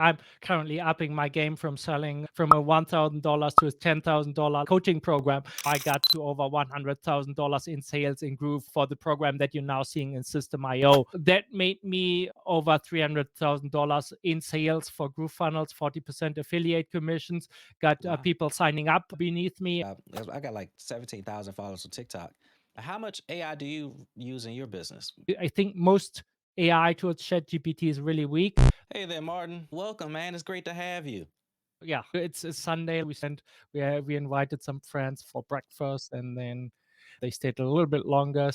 I'm currently upping my game from selling from a $1,000 to a $10,000 coaching program. I got to over $100,000 in sales in Groove for the program that you're now seeing in System IO. That made me over $300,000 in sales for Groove Funnels, 40% affiliate commissions, got Wow. people signing up beneath me. I got like 17,000 followers on TikTok. How much AI do you use in your business? I think most AI tools, ChatGPT is really weak. Hey there, Martin. Welcome, man. It's great to have you. Yeah, it's a Sunday. We invited some friends for breakfast, and then they stayed a little bit longer.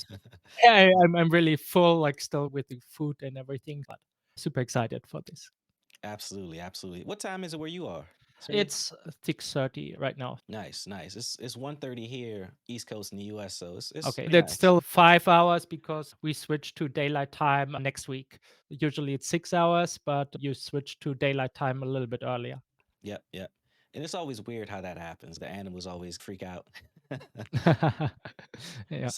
Yeah, I'm really full, like still with the food and everything, but super excited for this. Absolutely, absolutely. What time is it where you are? Siri? It's 6:30 right now. Nice, nice. It's 1:30 here, East Coast in the US, so it's Okay, pretty that's nice. still 5 hours because we switched to daylight time next week. Usually it's 6 hours, but you switch to daylight time a little bit earlier. Yep, yep. And it's always weird how that happens. The animals always freak out. Yeah.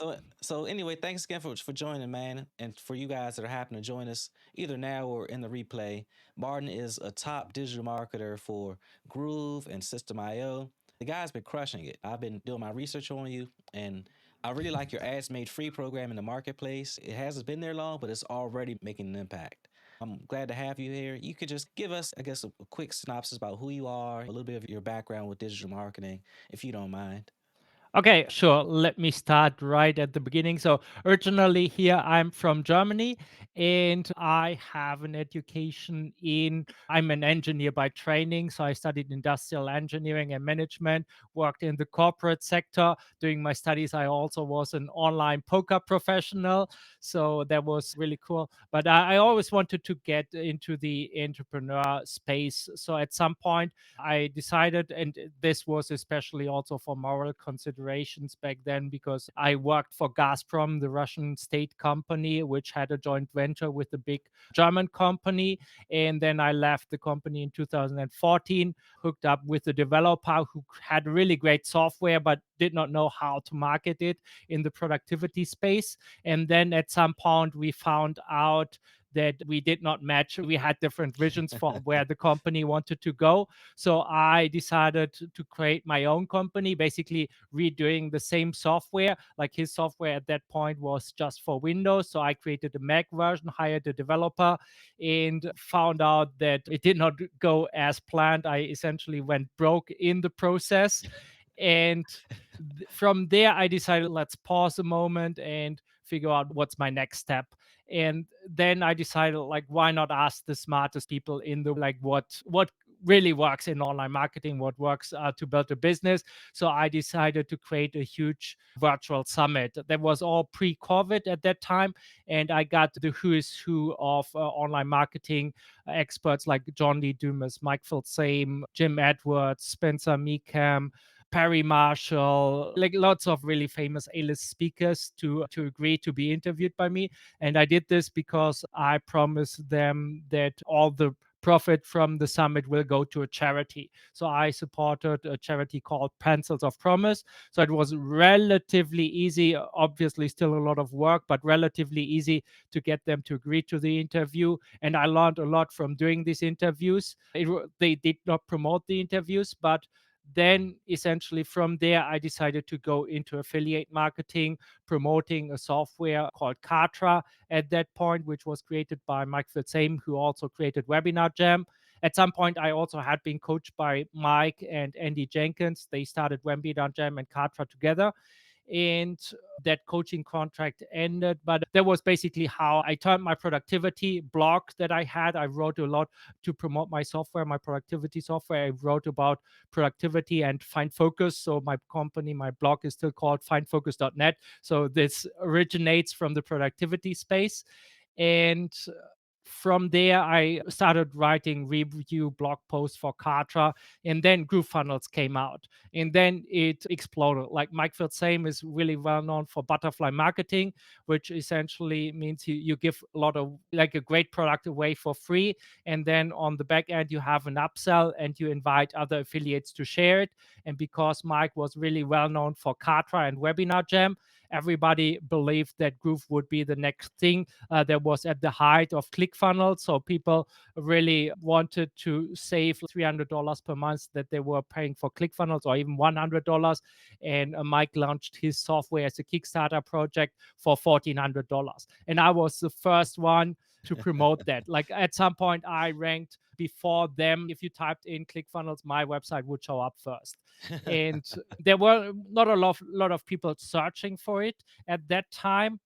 So anyway, thanks again for joining, man. And for you guys that are happening to join us either now or in the replay, Martin is a top digital marketer for Groove and System IO. The guy's been crushing it. I've been doing my research on you, and I really like your ads made free program in the marketplace. It hasn't been there long, but it's already making an impact. I'm glad to have you here. You could just give us, I guess, a quick synopsis about who you are, a little bit of your background with digital marketing, if you don't mind. Okay, sure. Let me start right at the beginning. So, originally, here I'm from Germany and I have an education I'm an engineer by training. So, I studied industrial engineering and management, worked in the corporate sector. During my studies, I also was an online poker professional. So, that was really cool. But I always wanted to get into the entrepreneur space. So, at some point, I decided, and this was especially also for moral considerations back then, because I worked for Gazprom, the Russian state company, which had a joint venture with a big German company. And then I left the company in 2014, hooked up with a developer who had really great software, but did not know how to market it in the productivity space. And then at some point, we found out that we did not match. We had different visions for where the company wanted to go. So I decided to create my own company, basically redoing the same software. Like his software at that point was just for Windows. So I created a Mac version, hired a developer, and found out that it did not go as planned. I essentially went broke in the process. And from there, I decided, let's pause a moment and figure out what's my next step. And then I decided, like, why not ask the smartest people in the, like, what really works in online marketing, what works to build a business. So I decided to create a huge virtual summit. That was all pre-COVID at that time, and I got the who is who of online marketing experts like John Lee Dumas, Mike Filsame, Jim Edwards, Spencer Meekham, Perry Marshall, like lots of really famous A-list speakers to agree to be interviewed by me. And I did this because I promised them that all the profit from the summit will go to a charity. So I supported a charity called Pencils of Promise. So it was relatively easy, obviously still a lot of work, but relatively easy to get them to agree to the interview. And I learned a lot from doing these interviews. They did not promote the interviews, but then essentially from there, I decided to go into affiliate marketing, promoting a software called Katra at that point, which was created by Mike Filsame, who also created Webinar Jam. At some point, I also had been coached by Mike and Andy Jenkins. They started Webinar Jam and Katra together, and that coaching contract ended. But that was basically how I turned my productivity blog that I had. I wrote a lot to promote my software, my productivity software. I wrote about productivity and find focus. So my company, my blog is still called findfocus.net. So this originates from the productivity space. And from there, I started writing review blog posts for Katra, and then Groove Funnels came out, and then it exploded. Like Mike Filsame is really well known for butterfly marketing, which essentially means you give a lot of, like, a great product away for free, and then on the back end you have an upsell and you invite other affiliates to share it. And because Mike was really well known for Katra and Webinar Jam, everybody believed that Groove would be the next thing. That was at the height of ClickFunnels, so people really wanted to save $300 per month that they were paying for ClickFunnels, or even $100. And Mike launched his software as a Kickstarter project for $1,400. And I was the first one to promote that. Like at some point, I ranked before them. If you typed in ClickFunnels, my website would show up first. And there were not a lot of people searching for it at that time,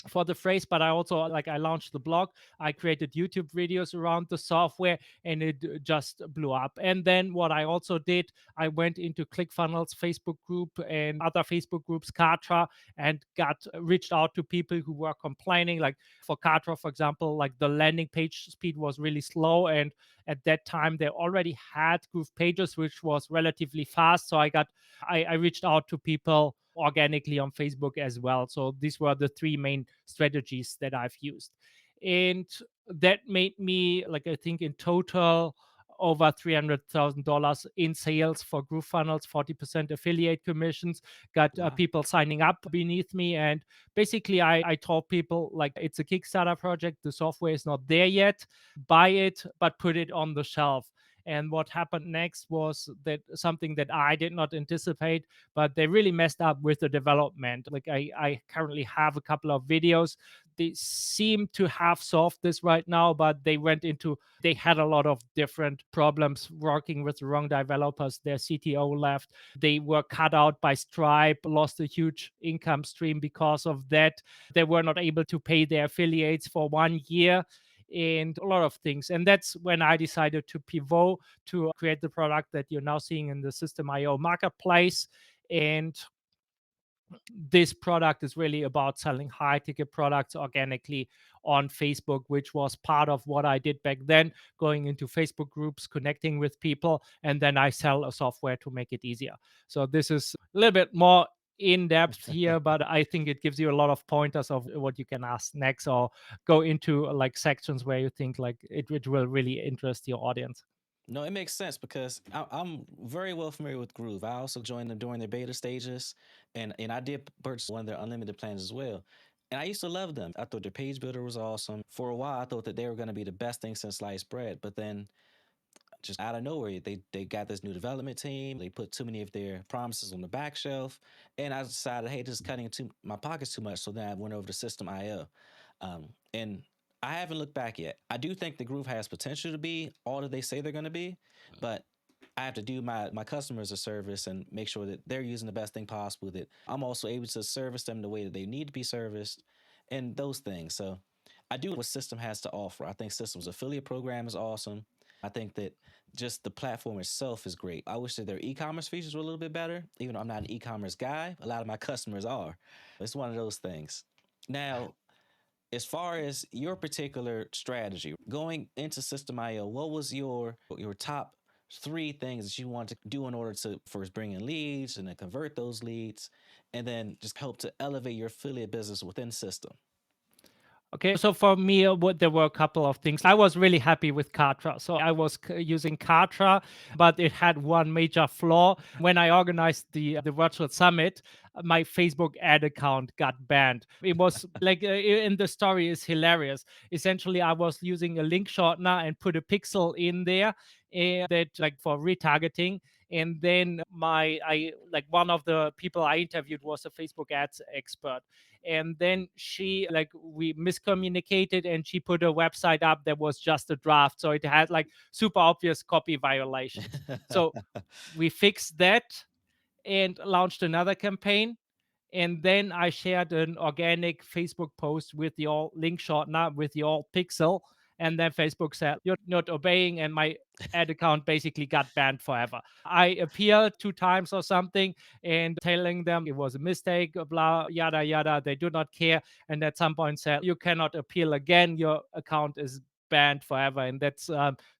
for the phrase, but I also, like, I launched the blog, I created YouTube videos around the software, and it just blew up. And then what I also did, I went into ClickFunnels Facebook group and other Facebook groups, Kartra, and got reached out to people who were complaining. Like for Kartra, for example, like the landing page speed was really slow, and at that time they already had Groove Pages, which was relatively fast. So I reached out to people organically on Facebook as well. So these were the three main strategies that I've used. And that made me, like, I think in total, over $300,000 in sales for GrooveFunnels, 40% affiliate commissions, got Wow. people signing up beneath me. And basically, I told people, like, it's a Kickstarter project. The software is not there yet. Buy it, but put it on the shelf. And what happened next was that something that I did not anticipate, but they really messed up with the development. Like I currently have a couple of videos. They seem to have solved this right now, but they had a lot of different problems working with the wrong developers. Their CTO left. They were cut out by Stripe, lost a huge income stream because of that. They were not able to pay their affiliates for 1 year, and a lot of things. And that's when I decided to pivot to create the product that you're now seeing in the System.io marketplace. And this product is really about selling high ticket products organically on Facebook, which was part of what I did back then, going into Facebook groups, connecting with people, and then I sell a software to make it easier. So this is a little bit more in depth here, but I think it gives you a lot of pointers of what you can ask next, or go into like sections where you think like it will really interest your audience. No, it makes sense because I'm very well familiar with Groove. I also joined them during their beta stages, and I did purchase one of their unlimited plans as well. And I used to love them. I thought their page builder was awesome. For a while, I thought that they were going to be the best thing since sliced bread. But then, just out of nowhere, they got this new development team. They put too many of their promises on the back shelf, and I decided, hey, this is cutting into my pockets too much. So then I went over to System.io, and I haven't looked back yet. I do think the Groove has potential to be all that they say they're going to be, but I have to do my customers a service and make sure that they're using the best thing possible. That I'm also able to service them the way that they need to be serviced, and those things. So I do what System has to offer. I think System's affiliate program is awesome. I think that just the platform itself is great. I wish that their e-commerce features were a little bit better. Even though I'm not an e-commerce guy, a lot of my customers are. It's one of those things. Now, as far as your particular strategy going into System.io, what was your top three things that you want to do in order to first bring in leads and then convert those leads, and then just help to elevate your affiliate business within System? Okay, so for me, there were a couple of things. I was really happy with Kartra. So I was using Kartra, but it had one major flaw. When I organized the virtual summit, my Facebook ad account got banned. It was like, in the story is hilarious. Essentially, I was using a link shortener and put a pixel in there, that, like, for retargeting. And then I like, one of the people I interviewed was a Facebook ads expert, and then we miscommunicated, and she put a website up that was just a draft, so it had like super obvious copy violations. So we fixed that and launched another campaign. And then I shared an organic Facebook post with the all link shortener with the all pixel. And then Facebook said, "You're not obeying." And my ad account basically got banned forever. I appealed 2 times or something and telling them it was a mistake, blah, yada, yada. They do not care. And at some point said, "You cannot appeal again. Your account is banned forever. And that's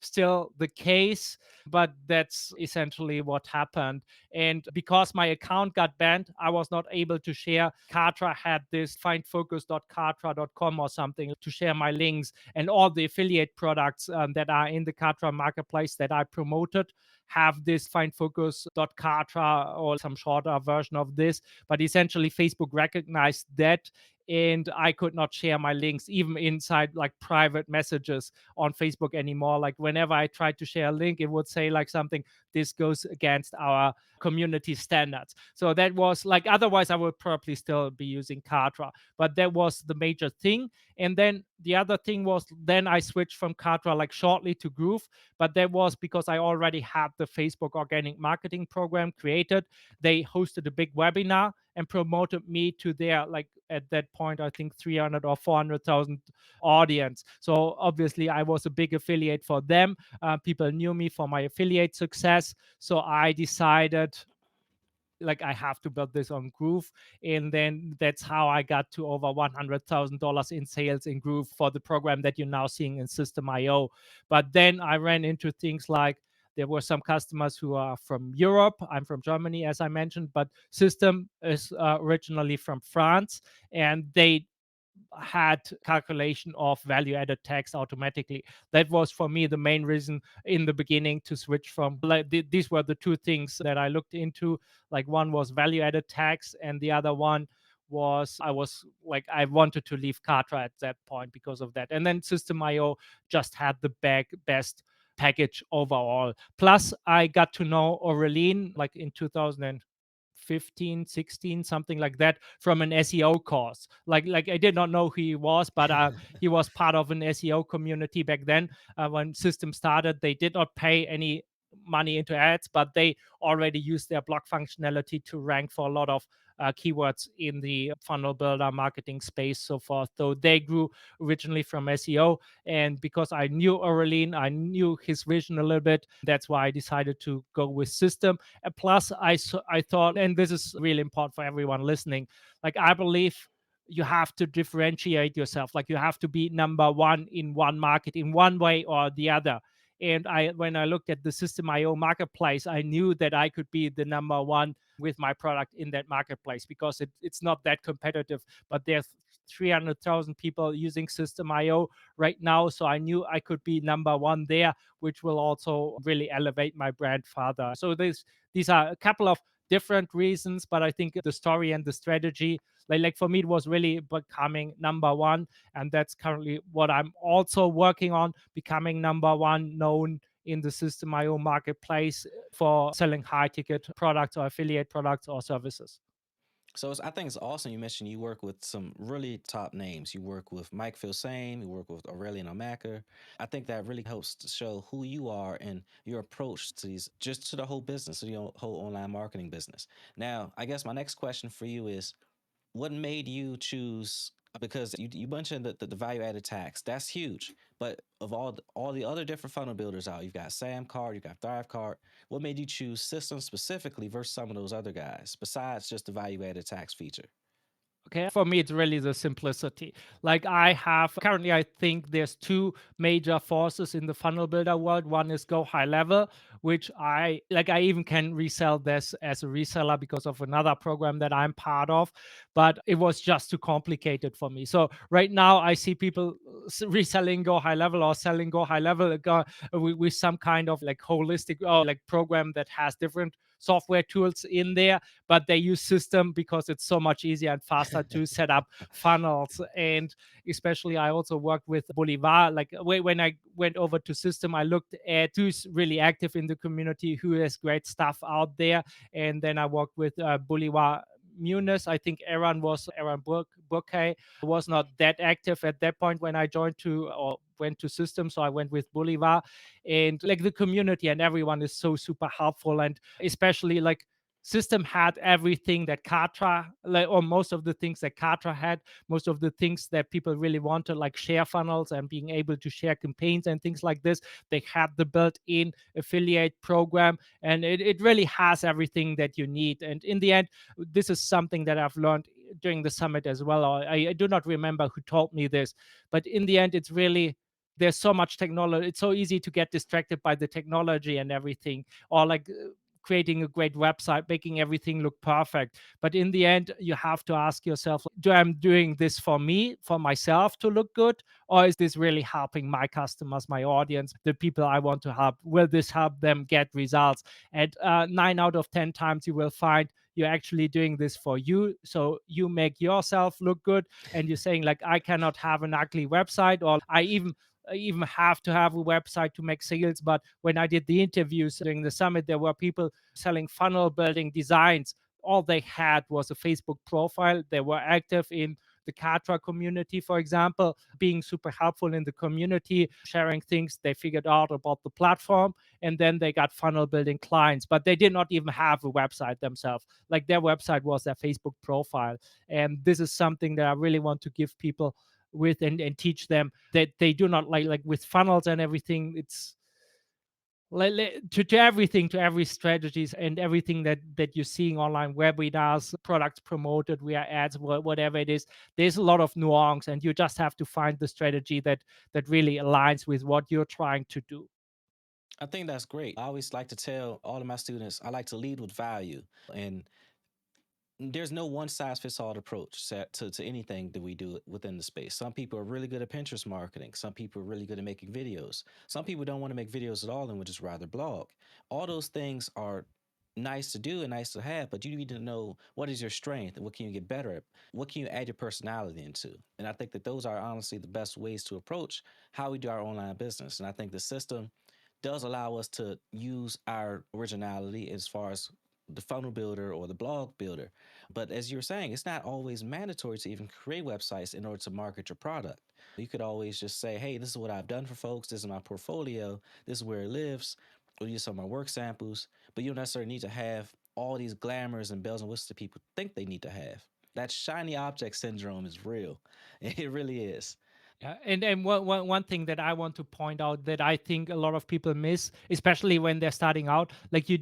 still the case, but that's essentially what happened. And because my account got banned, I was not able to share. Kartra had this findfocus.kartra.com or something to share my links, and all the affiliate products that are in the Kartra marketplace that I promoted have this findfocus.kartra or some shorter version of this. But essentially, Facebook recognized that, and I could not share my links even inside like private messages on Facebook anymore. Like whenever I tried to share a link, it would say like something, this goes against our community standards. So that was like, otherwise I would probably still be using Kartra, but that was the major thing. And then the other thing was, then I switched from Kartra like shortly to Groove, but that was because I already had the Facebook organic marketing program created. They hosted a big webinar and promoted me to their, like at that point I think 300 or 400,000 audience. So obviously I was a big affiliate for them. People knew me for my affiliate success, so I decided like I have to build this on Groove. And then that's how I got to over $100,000 in sales in Groove for the program that you're now seeing in System.io. But then I ran into things like, there were some customers who are from Europe. I'm from Germany, as I mentioned, but System is originally from France, and they had calculation of value added tax automatically. That was for me the main reason in the beginning to switch from, like these were the two things that I looked into. Like one was value added tax, and the other one was I was like I wanted to leave Kartra at that point because of that. And then System.io just had the best package overall. Plus I got to know Aurelien like in 2015, 16, something like that, from an SEO course. Like I did not know who he was, but he was part of an SEO community back then. When System started, they did not pay any money into ads, but they already used their blog functionality to rank for a lot of keywords in the funnel builder marketing space, so forth. So they grew originally from SEO, and because I knew Aurelien, I knew his vision a little bit. That's why I decided to go with System. And plus, I thought, and this is really important for everyone listening, like I believe you have to differentiate yourself. Like you have to be number one in one market in one way or the other. And when I looked at the System.io marketplace, I knew that I could be the number one with my product in that marketplace because it's not that competitive. But there's 300,000 people using System.io right now. So I knew I could be number one there, which will also really elevate my brand further. So these are a couple of different reasons, but I think the story and the strategy, like for me, it was really becoming number one. And that's currently what I'm also working on, becoming number one, known in the System.io marketplace for selling high ticket products or affiliate products or services. So I think it's awesome. You mentioned you work with some really top names. You work with Mike Filsane, you work with Aurelian O'Macker. I think that really helps to show who you are and your approach to these, just to the whole business, to the whole online marketing business. Now, I guess my next question for you is, what made you choose? Because you mentioned the value added tax, that's huge. But of all the other different funnel builders out, you've got Sam Card, you've got Thrive Card. What made you choose Systems specifically versus some of those other guys, besides just the value added tax feature? Okay, for me, it's really the simplicity. Like I have currently, I think there's two major forces in the funnel builder world. One is Go High Level, which I like. I even can resell this as a reseller because of another program that I'm part of, but it was just too complicated for me. So right now, I see people reselling Go High Level or selling Go High Level with some kind of like holistic or like program that has different software tools in there, but they use System because it's so much easier and faster to set up funnels. And especially I also worked with Bolivar. Like when I went over to System, I looked at who's really active in the community, who has great stuff out there. And then I worked with Bolivar Muniz. I think Aaron Burke was not that active at that point when I joined to or went to System. So I went with Bolivar, and like the community and everyone is so super helpful. And especially like System had everything that Kartra, like, or most of the things that Kartra had, most of the things that people really wanted, like share funnels and being able to share campaigns and things like this. They had the built-in affiliate program, and it really has everything that you need. And in the end, this is something that I've learned during the summit as well. I do not remember who told me this, but in the end, it's really there's so much technology. It's so easy to get distracted by the technology and everything, or like creating a great website, making everything look perfect. But in the end, you have to ask yourself, do I'm doing this for me, for myself to look good? Or is this really helping my customers, my audience, the people I want to help? Will this help them get results? And 9 out of 10 times you will find you're actually doing this for you. So you make yourself look good, and you're saying like, I cannot have an ugly website, or I even have to have a website to make sales. But when I did the interviews during the summit, there were people selling funnel building designs. All they had was a Facebook profile. They were active in the Katra community, for example, being super helpful in the community, sharing things they figured out about the platform. And then they got funnel building clients, but they did not even have a website themselves. Like their website was their Facebook profile. And this is something that I really want to give people with, and teach them that they do not like with funnels and everything. It's to everything, to every strategies and everything that you're seeing online, webinars, products promoted via ads, whatever it is. There's a lot of nuance, and you just have to find the strategy that really aligns with what you're trying to do. I think that's great. I always like to tell all of my students I like to lead with value. And there's no one size fits all approach to anything that we do within the space. Some people are really good at Pinterest marketing. Some people are really good at making videos. Some people don't want to make videos at all and would just rather blog. All those things are nice to do and nice to have, but you need to know what is your strength and what can you get better at? What can you add your personality into? And I think that those are honestly the best ways to approach how we do our online business. And I think the system does allow us to use our originality as far as the funnel builder or the blog builder. But as you're saying, it's not always mandatory to even create websites in order to market your product. You could always just say, hey, this is what I've done for folks. This is my portfolio. This is where it lives. Or use some of my work samples. But you don't necessarily need to have all these glamours and bells and whistles that people think they need to have. That shiny object syndrome is real. It really is. Yeah, and one thing that I want to point out that I think a lot of people miss, especially when they're starting out, like you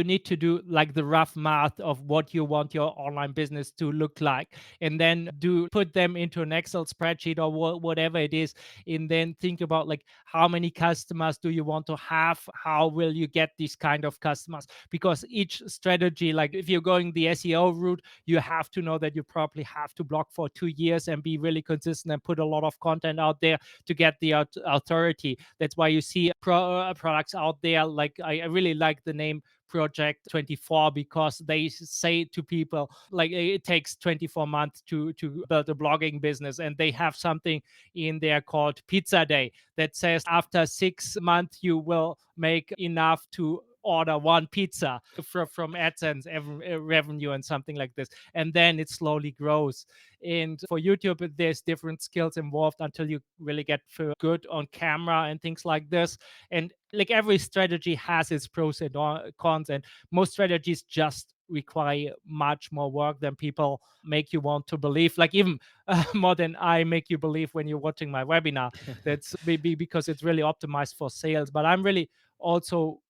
need to do like the rough math of what you want your online business to look like, and then do put them into an Excel spreadsheet or whatever it is, and then think about like how many customers do you want to have, how will you get these kind of customers, because each strategy, like if you're going the SEO route, you have to know that you probably have to blog for 2 years and be really consistent and put a lot of content out there to get the authority. That's why you see products out there. Like I really like the name Project 24, because they say to people like it takes 24 months to build a blogging business, and they have something in there called Pizza Day that says after 6 months you will make enough to order one pizza from AdSense revenue and something like this, and then it slowly grows. And for YouTube, there's different skills involved until you really get good on camera and things like this. And like every strategy has its pros and cons, and most strategies just require much more work than people make you want to believe, like even more than I make you believe when you're watching my webinar. That's maybe because it's really optimized for sales, but I'm really also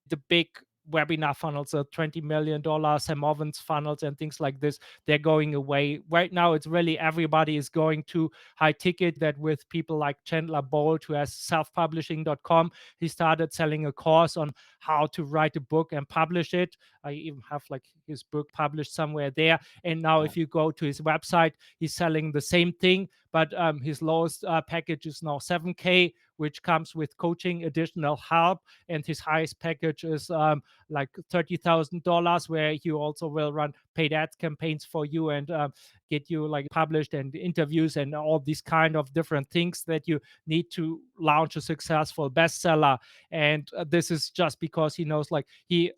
the big webinar funnels, the $20 million Sam Ovens funnels and things like this, they're going away. Right now, it's really everybody is going to high ticket. That with people like Chandler Bolt, who has selfpublishing.com, he started selling a course on how to write a book and publish it. I even have like his book published somewhere there. And now, Wow. if you go to his website, he's selling the same thing, but his lowest package is now 7K, which comes with coaching, additional help, and his highest package is like $30,000, where you also will run paid ads campaigns for you, and get you like published and interviews and all these kind of different things that you need to launch a successful bestseller. And this is just because he knows like he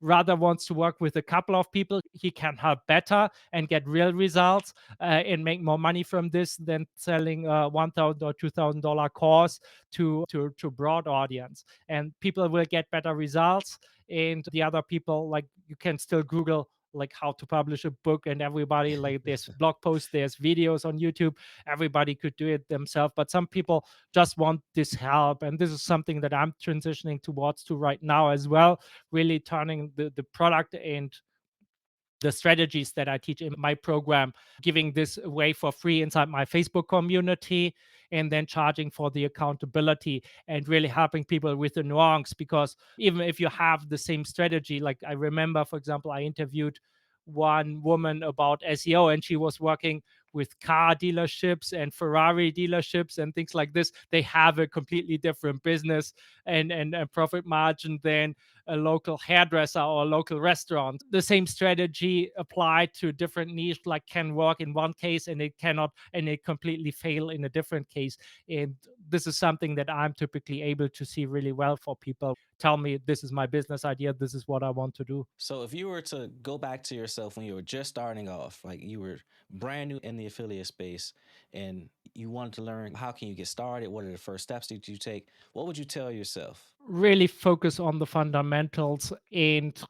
rather wants to work with a couple of people he can help better and get real results, and make more money from this than selling a $1,000 or $2,000 course to broad audience. And people will get better results, and the other people, like you can still Google like how to publish a book, and everybody, like there's blog posts, there's videos on YouTube, everybody could do it themselves. But some people just want this help, and this is something that I'm transitioning towards to right now as well, really turning the product and the strategies that I teach in my program, giving this away for free inside my Facebook community. and then charging for the accountability and really helping people with the nuance. Because even if you have the same strategy, like I remember, for example, I interviewed one woman about SEO, and she was working with car dealerships and Ferrari dealerships and things like this. They have a completely different business and a profit margin than a local hairdresser or a local restaurant. The same strategy applied to different niche like can work in one case and it cannot, and it completely fail in a different case. And this is something that I'm typically able to see really well for people. Tell me, this is my business idea, this is what I want to do. So if you were to go back to yourself when you were just starting off, like you were brand new in the affiliate space and you wanted to learn how can you get started, what are the first steps that you take, what would you tell yourself? Really focus on the fundamentals and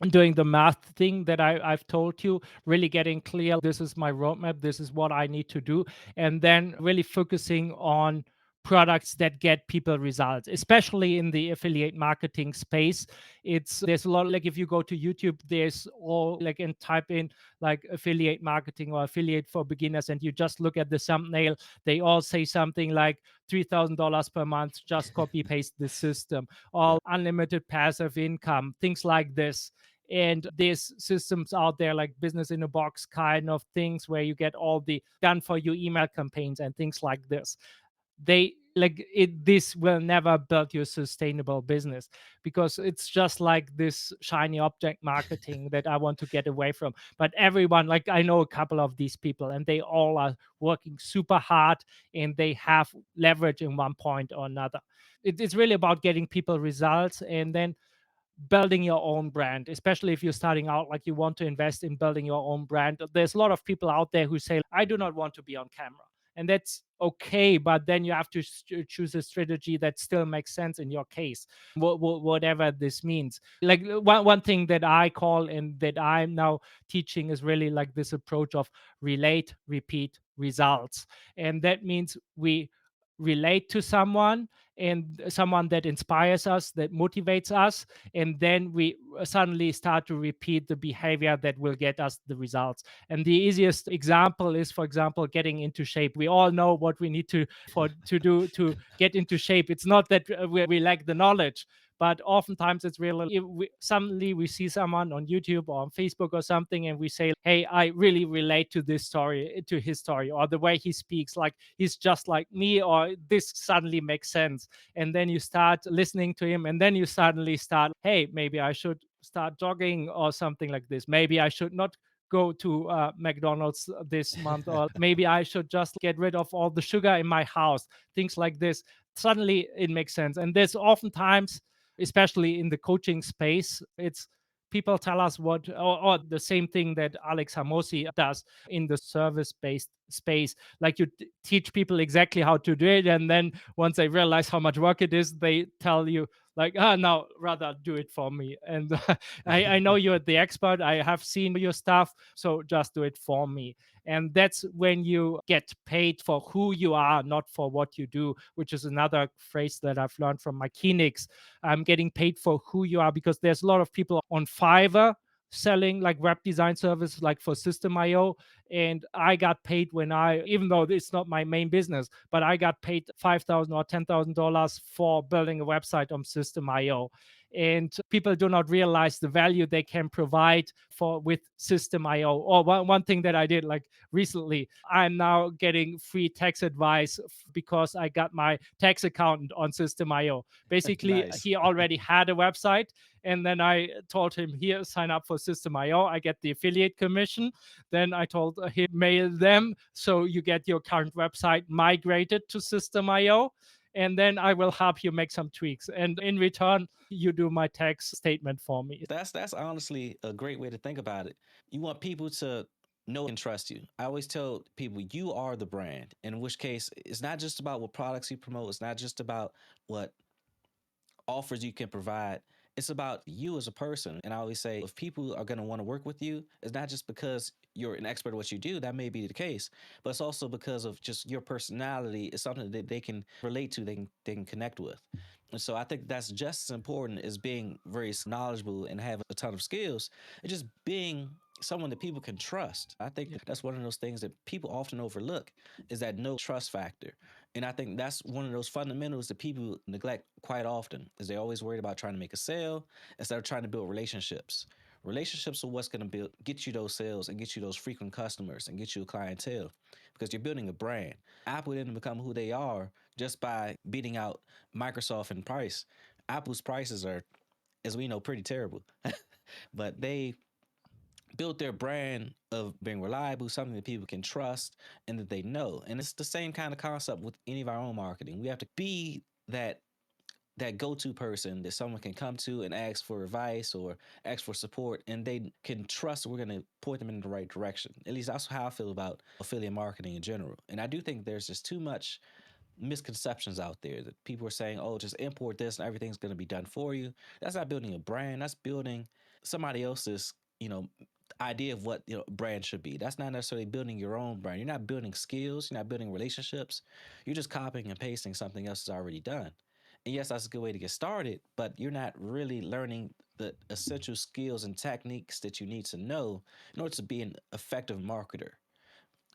doing the math thing that I've told you, really getting clear, this is my roadmap, this is what I need to do, and then really focusing on products that get people results, especially in the affiliate marketing space. It's there's a lot, like if you go to YouTube, there's all like and type in like affiliate marketing or affiliate for beginners, and you just look at the thumbnail, they all say something like $3,000 per month, just copy paste the system, Yeah. all unlimited passive income, things like this. And there's systems out there like business in a box kind of things where you get all the done for you email campaigns and things like this. They like it, this will never build your sustainable business, because it's just like this shiny object marketing that I want to get away from. But everyone, like I know a couple of these people, and they all are working super hard, and they have leverage in one point or another. It's really about getting people results, and then building your own brand, especially if you're starting out, like you want to invest in building your own brand. There's a lot of people out there who say, I do not want to be on camera. And that's okay, but then you have to choose a strategy that still makes sense in your case, whatever this means. Like one thing that I call and that I'm now teaching is really like this approach of relate, repeat, results. And that means we relate to someone, and someone that inspires us, that motivates us, and then we suddenly start to repeat the behavior that will get us the results. And the easiest example is, for example, getting into shape. We all know what we need to do to get into shape. It's not that we lack the knowledge, but oftentimes it's really if suddenly we see someone on YouTube or on Facebook or something, and we say, hey, I really relate to this story, to his story, or the way he speaks, like he's just like me, or this suddenly makes sense. And then you start listening to him, and then you suddenly start, hey, maybe I should start jogging or something like this. Maybe I should not go to McDonald's this month, or maybe I should just get rid of all the sugar in my house, things like this. Suddenly it makes sense. And there's oftentimes, especially in the coaching space, it's people tell us what, or the same thing that Alex Hamosi does in the service based space. Like you teach people exactly how to do it, and then once they realize how much work it is, they tell you, like, ah, now rather do it for me. And I know you're the expert, I have seen your stuff, so just do it for me. And that's when you get paid for who you are, not for what you do, which is another phrase that I've learned from my Kinix. I'm getting paid for who you are, because there's a lot of people on Fiverr selling like web design service like for System.io. And I got paid when I, even though it's not my main business, but I got paid 5,000 or $10,000 for building a website on System.io. And people do not realize the value they can provide for with System.io. Or one thing that I did like recently, I'm now getting free tax advice because I got my tax accountant on System.io. Basically, Nice. he already had a website, and then I told him, here, sign up for System.io, I get the affiliate commission. Then I told him, mail them, so you get your current website migrated to System.io, and then I will help you make some tweaks, and in return you do my tax statement for me. That's honestly a great way to think about it. You want people to know and trust you. I always tell people you are the brand, in which case it's not just about what products you promote, it's not just about what offers you can provide. It's about you as a person. And I always say, if people are going to want to work with you, it's not just because you're an expert at what you do. That may be the case, but it's also because of just your personality. It's something that they can relate to, they can connect with. And so I think that's just as important as being very knowledgeable and have a ton of skills. It's just being someone that people can trust. I think Yeah. that's one of those things that people often overlook is that no trust factor. And I think that's one of those fundamentals that people neglect quite often, is they're always worried about trying to make a sale instead of trying to build relationships. Relationships are what's going to build get you those sales and get you those frequent customers and get you a clientele, because you're building a brand. Apple didn't become who they are just by beating out Microsoft in price. Apple's prices are, as we know, pretty terrible. But they built their brand of being reliable, something that people can trust and that they know. And it's the same kind of concept with any of our own marketing. We have to be that go-to person that someone can come to and ask for advice or ask for support, and they can trust we're going to point them in the right direction. At least that's how I feel about affiliate marketing in general. And I do think there's just too much misconceptions out there that people are saying, oh, just import this and everything's going to be done for you. That's not building a brand. That's building somebody else's, idea of what brand should be. That's not necessarily building your own brand. You're not building skills. You're not building relationships. You're just copying and pasting something else that's already done. And yes, that's a good way to get started, but you're not really learning the essential skills and techniques that you need to know in order to be an effective marketer.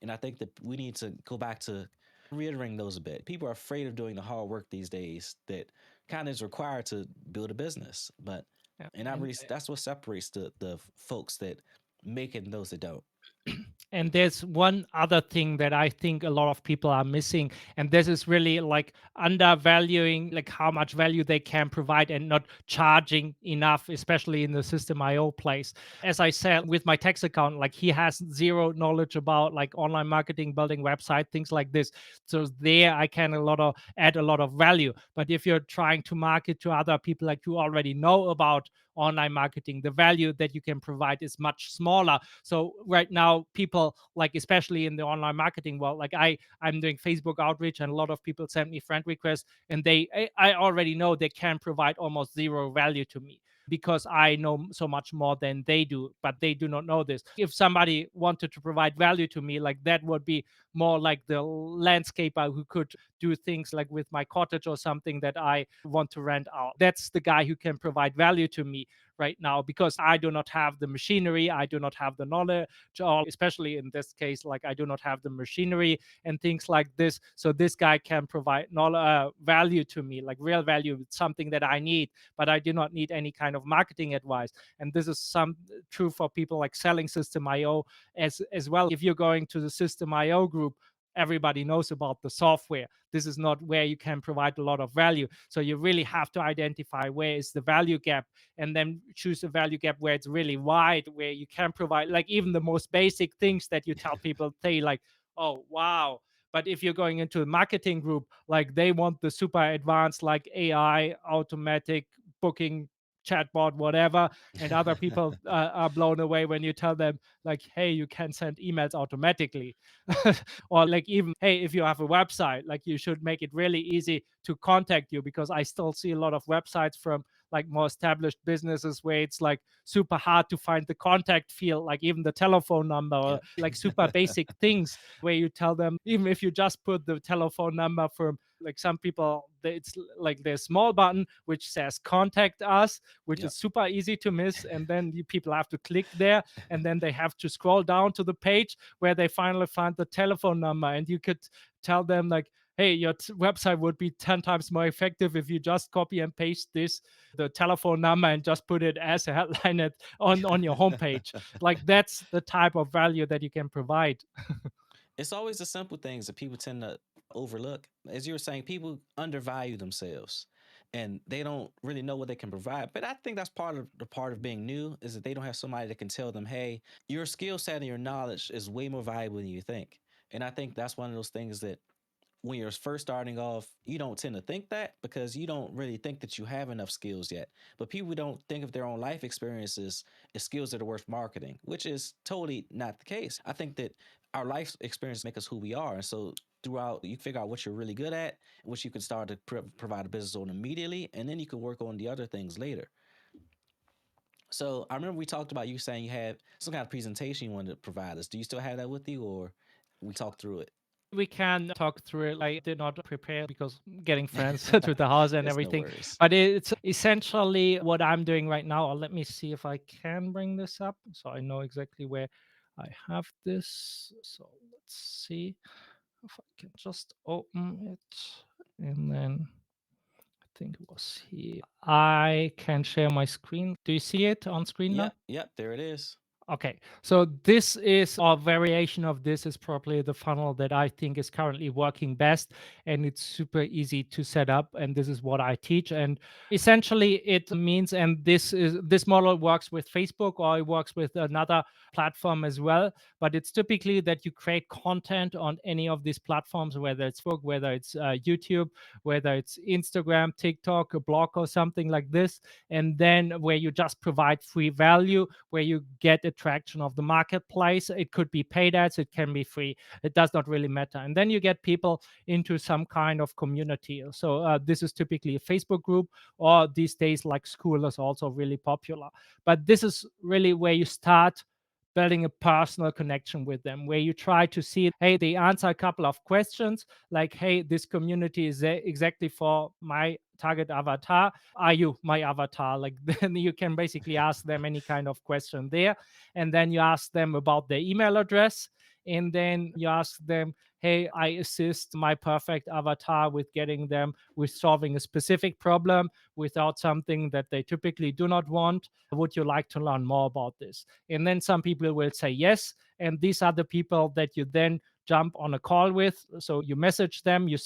And I think that we need to go back to reiterating those a bit. People are afraid of doing the hard work these days that kind of is required to build a business. But Yeah. and I really that's what separates the folks that make it and those that don't. And there's one other thing that I think a lot of people are missing, and this is really like undervaluing like how much value they can provide and not charging enough, especially in the system IO place. As I said with my tax account, like he has zero knowledge about like online marketing, building website, things like this. So there I can a lot of add a lot of value. But if you're trying to market to other people like you already know about online marketing, the value that you can provide is much smaller. So right now people like, especially in the online marketing world, like I'm doing Facebook outreach and a lot of people send me friend requests, and I already know they can provide almost zero value to me because I know so much more than they do, but they do not know this. If somebody wanted to provide value to me, like that would be more like the landscaper who could do things like with my cottage or something that I want to rent out. That's the guy who can provide value to me right now, because I do not have the machinery, I do not have the knowledge, or especially in this case, like I do not have the machinery and things like this. So this guy can provide value to me, like real value, something that I need, but I do not need any kind of marketing advice. And this is some true for people like selling System IO as well. If you're going to the System IO group, everybody knows about the software. This is not where you can provide a lot of value. So you really have to identify where is the value gap, and then choose a value gap where it's really wide, where you can provide like even the most basic things that you tell people, say like, oh wow. But if you're going into a marketing group, like they want the super advanced like AI automatic booking chatbot whatever, and other people are blown away when you tell them like, hey, you can send emails automatically. Or like, even, hey, if you have a website, like you should make it really easy to contact you, because I still see a lot of websites from like more established businesses where it's like super hard to find the contact field, like even the telephone number, or Yep. like super basic things where you tell them, even if you just put the telephone number from, like some people, it's like there's small button which says contact us, which Yep. is super easy to miss, and then people have to click there, and then they have to scroll down to the page where they finally find the telephone number, and you could tell them like, hey, your website would be 10 times more effective if you just copy and paste this, the telephone number, and just put it as a headline on your homepage. Like that's the type of value that you can provide. It's always the simple things that people tend to overlook. As you were saying, people undervalue themselves and they don't really know what they can provide. But I think that's part of being new, is that they don't have somebody that can tell them, hey, your skill set and your knowledge is way more valuable than you think. And I think that's one of those things that when you're first starting off, you don't tend to think that because you don't really think that you have enough skills yet. But people don't think of their own life experiences as skills that are worth marketing, which is totally not the case. I think that our life experiences make us who we are. And so throughout, you figure out what you're really good at, which you can start to provide a business on immediately, and then you can work on the other things later. So I remember we talked about you saying you had some kind of presentation you wanted to provide us. Do you still have that with you, or we talked through it? We can talk through it. I did not prepare because getting friends to the house and It's no everything. worries. But it's essentially what I'm doing right now. Or let me see if I can bring this up so I know exactly where I have this. So let's see. if I can just open it, and then I think it was here. I can share my screen. Do you see it on screen now? Yep, there it is. Okay, so this is a variation of this is probably the funnel that I think is currently working best, and it's super easy to set up. And this is what I teach. And essentially, it means, and this model works with Facebook or it works with another platform as well. But it's typically that you create content on any of these platforms, whether it's Facebook, whether it's YouTube, whether it's Instagram, TikTok, a blog, or something like this, and then where you just provide free value where you get attraction of the marketplace. It could be paid ads, it can be free. It does not really matter. And then you get people into some kind of community. So this is typically a Facebook group, or these days, like school is also really popular. But this is really where you start building a personal connection with them, where you try to see, hey, they answer a couple of questions like, hey, this community is exactly for my target avatar. Are you my avatar? Like, then you can basically ask them any kind of question there. And then you ask them about their email address. And then you ask them, hey, I assist my perfect avatar with getting them with solving a specific problem without something that they typically do not want. Would you like to learn more about this? And then some people will say yes. And these are the people that you then jump on a call with. So you message them, you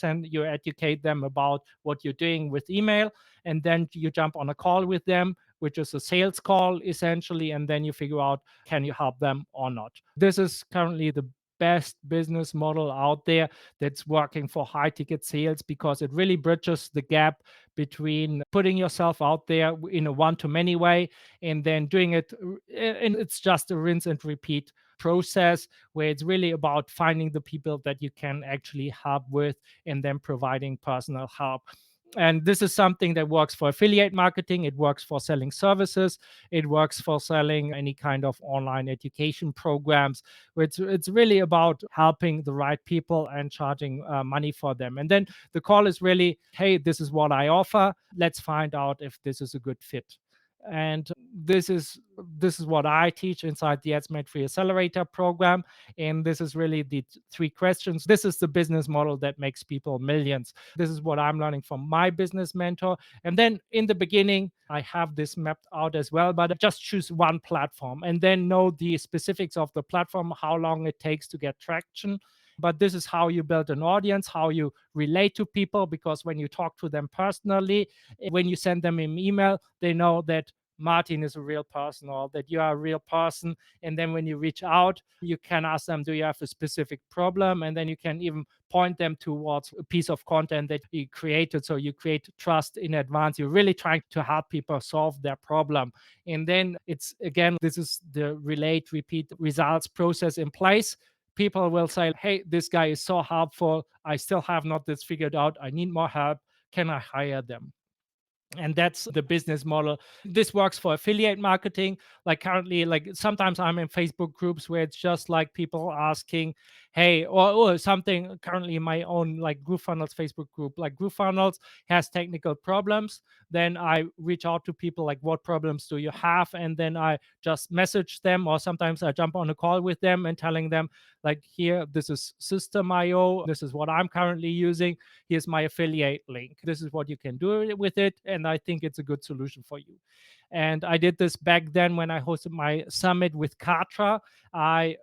educate them about what you're doing with email, and then you jump on a call with them, which is a sales call essentially, and then you figure out, can you help them or not. This is currently the best business model out there that's working for high ticket sales, because it really bridges the gap between putting yourself out there in a one to many way and then doing it, and it's just a rinse and repeat process where it's really about finding the people that you can actually help with and then providing personal help. And this is something that works for affiliate marketing, it works for selling services, it works for selling any kind of online education programs. It's really about helping the right people and charging money for them. And then the call is really, hey, this is what I offer, let's find out if this is a good fit. And this is what I teach inside the Ads Made Free Accelerator program. And this is really the three questions. This is the business model that makes people millions. This is what I'm learning from my business mentor. And then in the beginning, I have this mapped out as well, but I just choose one platform and then know the specifics of the platform, how long it takes to get traction. But this is how you build an audience, how you relate to people, because when you talk to them personally, when you send them an email, they know that Martin is a real person or that you are a real person. And then when you reach out, you can ask them, do you have a specific problem? And then you can even point them towards a piece of content that you created. So you create trust in advance. You're really trying to help people solve their problem. And then it's, again, this is the relate, repeat, results process in place. People will say, hey, this guy is so helpful. I still have not this figured out. I need more help. Can I hire them? And that's the business model. This works for affiliate marketing. Like currently, like sometimes I'm in Facebook groups where it's just like people asking, hey, or something. Currently in my own like GrooveFunnels Facebook group, like GrooveFunnels has technical problems. Then I reach out to people like, what problems do you have? And then I just message them, or sometimes I jump on a call with them and telling them, like, here, this is System.io, this is what I'm currently using, here's my affiliate link, this is what you can do with it, and I think it's a good solution for you. And I did this back then when I hosted my summit with Katra. I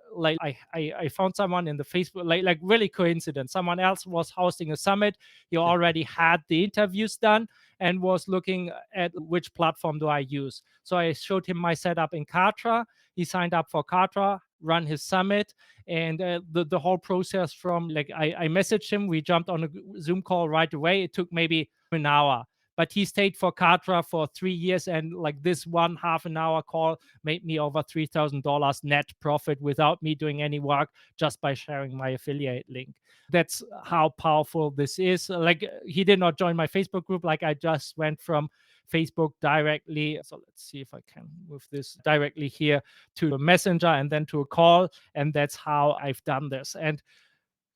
found someone in the Facebook, like really coincidence, someone else was hosting a summit, he already had the interviews done and was looking at which platform do I use. So I showed him my setup in Katra. He signed up for Katra, run his summit, and the whole process from like I messaged him, we jumped on a Zoom call right away. It took maybe an hour, but he stayed for Katra for 3 years, and like this one half an hour call made me over $3,000 net profit without me doing any work, just by sharing my affiliate link. That's how powerful this is. Like, he did not join my Facebook group, like I just went from Facebook directly. So let's see if I can move this directly here to a messenger and then to a call. And that's how I've done this. And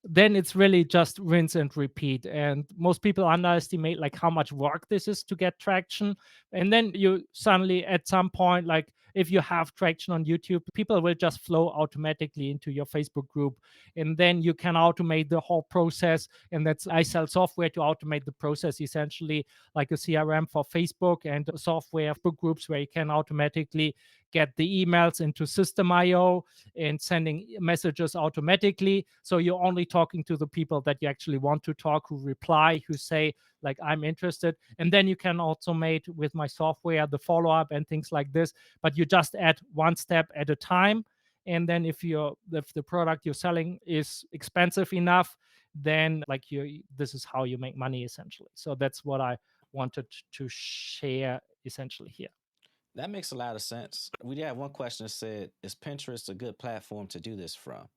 then it's really just rinse and repeat. And most people underestimate like how much work this is to get traction. And then you suddenly at some point, like, if you have traction on YouTube, people will just flow automatically into your Facebook group. And then you can automate the whole process. And that's, I sell software to automate the process, essentially like a CRM for Facebook, and software for groups where you can automatically get the emails into System.io and sending messages automatically. So you're only talking to the people that you actually want to talk, who reply, who say, like, I'm interested. And then you can automate with my software the follow up and things like this. But you just add one step at a time. And then if the product you're selling is expensive enough, then like you this is how you make money, essentially. So that's what I wanted to share essentially here. That makes a lot of sense. We did have one question that said, "Is Pinterest a good platform to do this from?"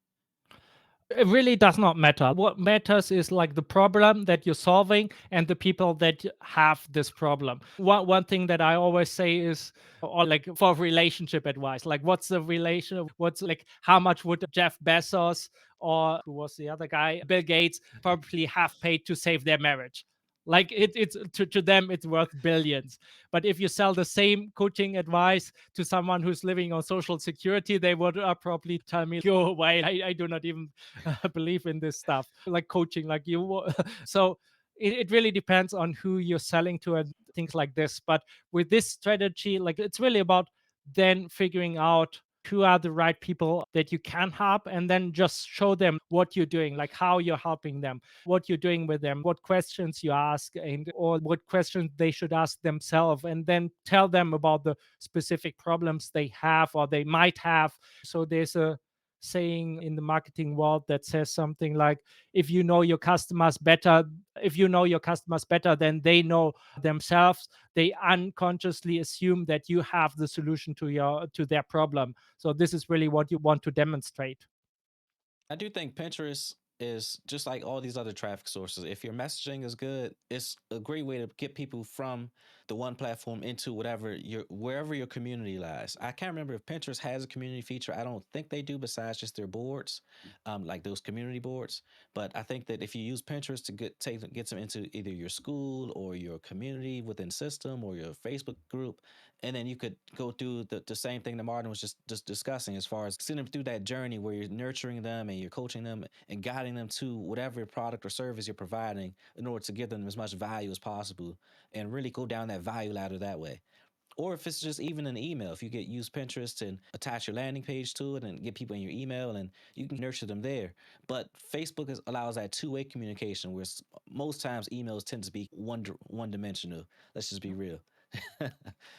It really does not matter. What matters is like the problem that you're solving and the people that have this problem. One thing that I always say is, or like for relationship advice, like what's the relation? What's like how much would Jeff Bezos, or who was the other guy, Bill Gates, probably have paid to save their marriage? Like it's to them it's worth billions. But if you sell the same coaching advice to someone who's living on social security, they would probably tell me, go away. I do not even believe in this stuff like coaching, like you. So it really depends on who you're selling to and things like this. But with this strategy, like it's really about then figuring out who are the right people that you can help, and then just show them what you're doing, like how you're helping them, what you're doing with them, what questions you ask, and or what questions they should ask themselves, and then tell them about the specific problems they have or they might have. So there's a saying in the marketing world that says something like, if you know your customers better, if you know your customers better than they know themselves, they unconsciously assume that you have the solution to their problem. So this is really what you want to demonstrate. I do think Pinterest is just like all these other traffic sources. If your messaging is good, it's a great way to get people from the one platform into whatever your wherever your community lies. I can't remember if Pinterest has a community feature. I don't think they do, besides just their boards, like those community boards. But I think that if you use Pinterest to get them into either your school or your community within system or your Facebook group, and then you could go through the same thing that Martin was just discussing, as far as seeing them through that journey where you're nurturing them and you're coaching them and guiding them to whatever product or service you're providing in order to give them as much value as possible, and really go down that value ladder that way. Or if it's just even an email, if you get use Pinterest and attach your landing page to it and get people in your email, and you can nurture them there. But Facebook allows that two-way communication, where most times emails tend to be one dimensional. Let's just be real.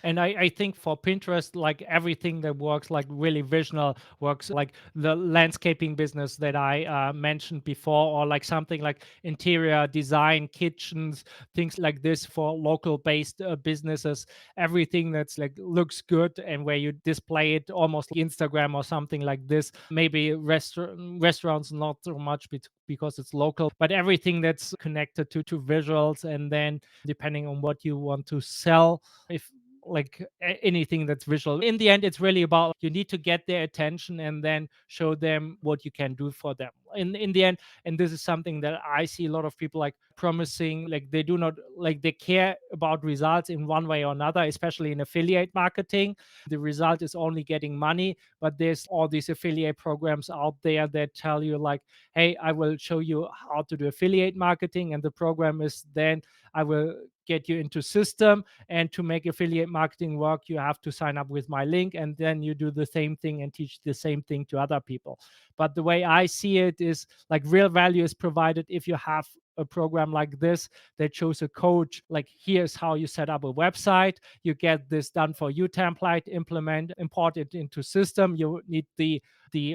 And I think for Pinterest, like everything that works like really visual works, like the landscaping business that I mentioned before, or like something like interior design, kitchens, things like this for local based businesses. Everything that's like looks good and where you display it almost like Instagram or something like this. Maybe restaurants not so much because it's local, but everything that's connected to visuals. And then depending on what you want to sell, if like anything that's visual, in the end it's really about you need to get their attention and then show them what you can do for them in the end. And this is something that I see a lot of people like promising, like they do not, like they care about results in one way or another, especially in affiliate marketing. The result is only getting money, but there's all these affiliate programs out there that tell you like, hey, I will show you how to do affiliate marketing, and the program is then I will get you into system, and to make affiliate marketing work you have to sign up with my link, and then you do the same thing and teach the same thing to other people. But the way I see it is like real value is provided if you have a program like this that shows a coach like, here's how you set up a website, you get this done for you template, implement, import it into system, you need the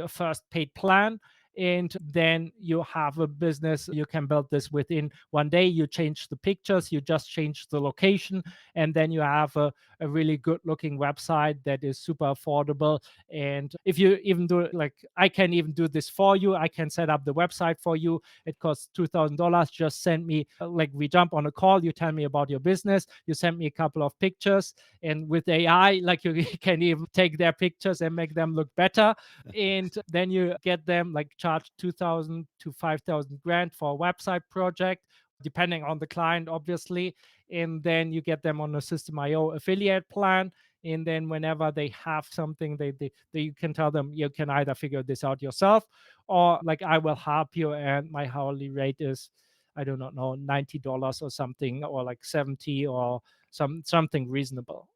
first paid plan, and then you have a business. You can build this within one day. You change the pictures, you just change the location, and then you have a really good looking website that is super affordable. And if you even do, like, I can even do this for you, I can set up the website for you. It costs $2,000. Just send me, like, we jump on a call, you tell me about your business, you send me a couple of pictures, and with AI, like, you can even take their pictures and make them look better. And then you get them like charge 2,000 to 5,000 grand for a website project, depending on the client, obviously. And then you get them on a System.io affiliate plan. and then whenever they have something, they you can tell them you can either figure this out yourself, or like I will help you, and my hourly rate is, I do not know, $90 or something, or like 70, or something reasonable.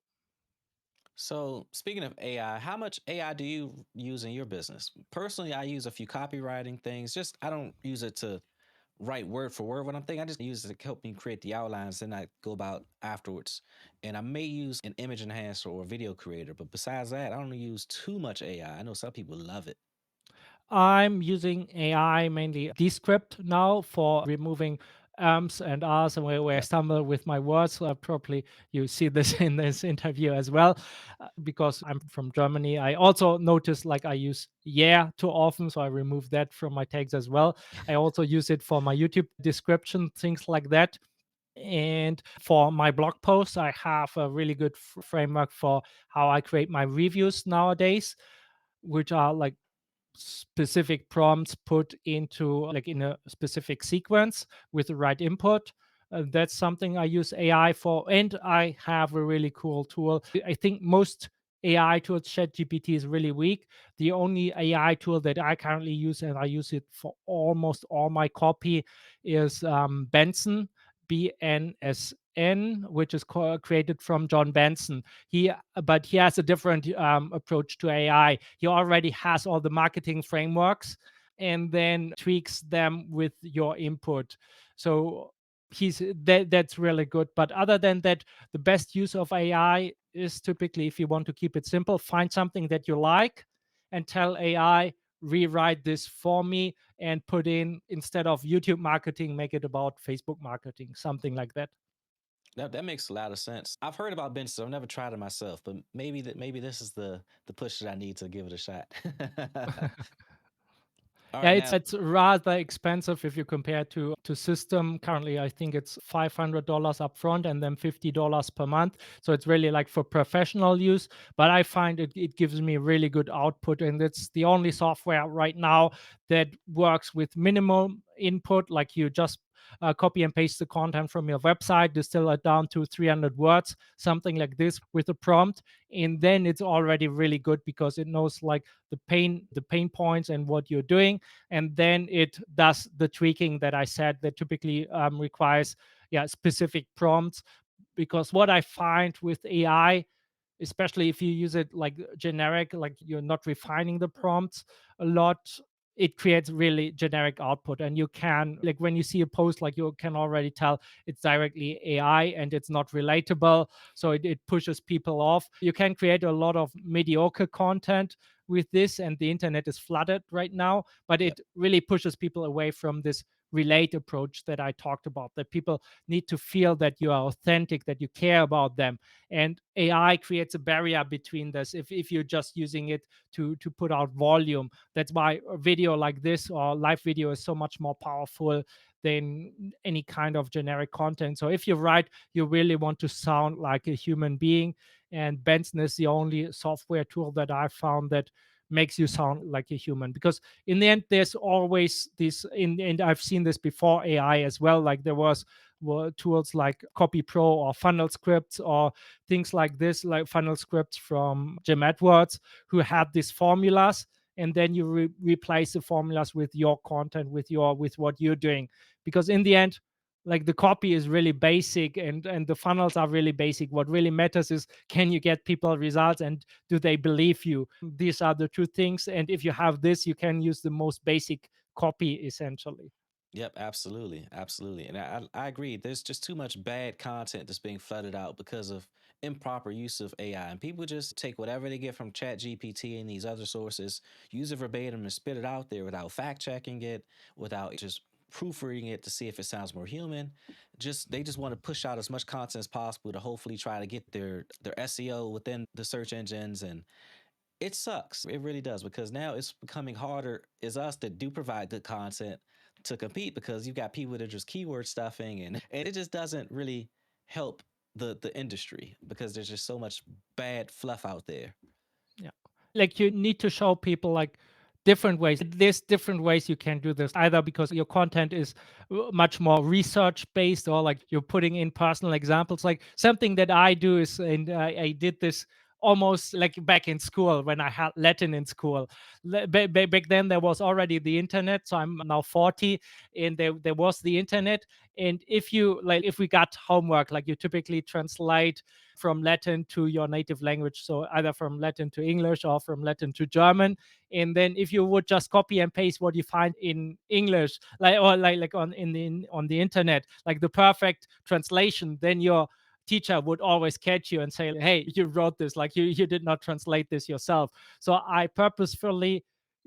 So, speaking of AI, how much AI do you use in your business? Personally, I use a few copywriting things. Just I don't use it to write word for word what I'm thinking. I just use it to help me create the outlines, and I go about afterwards. And I may use an image enhancer or a video creator, but besides that, I don't use too much AI. I know some people love it. I'm using AI, mainly Descript now, for removing ums and ahs, and where I Yep. stumble with my words. Probably you see this in this interview as well, because I'm from Germany. I also notice like I use yeah too often, so I remove that from my tags as well. I also use it for my YouTube description, things like that. And for my blog posts, I have a really good framework for how I create my reviews nowadays, which are like specific prompts put into like in a specific sequence with the right input. That's something I use AI for, and I have a really cool tool. I think most AI tools, ChatGPT is really weak. The only AI tool that I currently use, and I use it for almost all my copy, is Benson, BNSN, which is created from John Benson. But he has a different approach to AI. He already has all the marketing frameworks and then tweaks them with your input. So that's really good. But other than that, the best use of AI is typically, if you want to keep it simple, find something that you like and tell AI, rewrite this for me, and put in, instead of YouTube marketing, make it about Facebook marketing, something like that. That makes a lot of sense. I've heard about Benson. I've never tried it myself, but maybe this is the push that I need to give it a shot. All Yeah, right, it's now. it's rather expensive if you compare to system. Currently, I think it's $500 upfront and then $50 per month. So it's really like for professional use. But I find it gives me really good output, and it's the only software right now that works with minimum input. Like you just copy and paste the content from your website, distill it down to 300 words, something like this with a prompt, and then it's already really good because it knows like the pain points and what you're doing, and then it does the tweaking that I said that typically requires, yeah, specific prompts. Because what I find with AI, especially if you use it like generic, like you're not refining the prompts a lot, it creates really generic output. And you can, like, when you see a post, like, you can already tell it's directly AI and it's not relatable, so it pushes people off. You can create a lot of mediocre content with this, and the internet is flooded right now, but Yep. it really pushes people away from this relate approach that I talked about, that people need to feel that you are authentic, that you care about them. And AI creates a barrier between this if you're just using it to put out volume. That's why a video like this or live video is so much more powerful than any kind of generic content. So if you write, you really want to sound like a human being, and Benson is the only software tool that I found that makes you sound like a human. Because in the end, there's always this and I've seen this before AI as well. Like there were tools like Copy Pro or Funnel Scripts or things like this, like Funnel Scripts from Jim Edwards, who had these formulas, and then you replace the formulas with your content, with what you're doing. Because in the end, like, the copy is really basic, and the funnels are really basic. What really matters is, can you get people results, and do they believe you? These are the two things, and if you have this, you can use the most basic copy essentially. Yep, absolutely, absolutely, and I agree. There's just too much bad content that's being flooded out because of improper use of AI, and people just take whatever they get from Chat GPT and these other sources, use it verbatim, and spit it out there without fact checking it, without just proofreading it to see if it sounds more human. Just they just want to push out as much content as possible to hopefully try to get their SEO within the search engines, and it sucks. It really does, because now it's becoming harder is us that do provide good content to compete, because you've got people that are just keyword stuffing, and it just doesn't really help the industry because there's just so much bad fluff out there. Yeah. Like, you need to show people like different ways. There's different ways you can do this, either because your content is much more research based, or like you're putting in personal examples. Like something that I do is, and I did this almost like back in school when I had Latin in school. Back then there was already the internet. So I'm now 40, and there was the internet. And if we got homework, like you typically translate from Latin to your native language, so either from Latin to English or from Latin to German. And then if you would just copy and paste what you find in English, like on the internet, like the perfect translation, then your teacher would always catch you and say, hey, you wrote this, like you did not translate this yourself. So I purposefully